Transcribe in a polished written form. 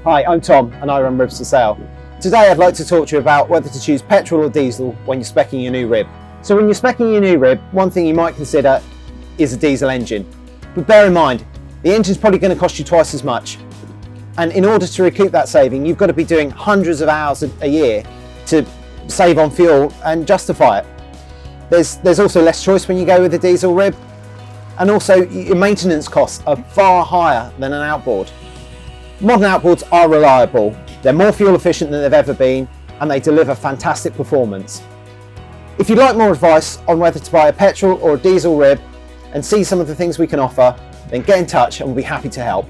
Hi, I'm Tom and I run Ribs for Sale. Today I'd like to talk to you about whether to choose petrol or diesel when you're speccing your new rib. So when you're speccing your new rib, one thing you might consider is a diesel engine. But bear in mind, the engine's probably going to cost you twice as much. And in order to recoup that saving, you've got to be doing hundreds of hours a year to save on fuel and justify it. There's also less choice when you go with a diesel rib. And also your maintenance costs are far higher than an outboard. Modern outboards are reliable, they're more fuel efficient than they've ever been, and they deliver fantastic performance. If you'd like more advice on whether to buy a petrol or a diesel rib and see some of the things we can offer, then get in touch and we'll be happy to help.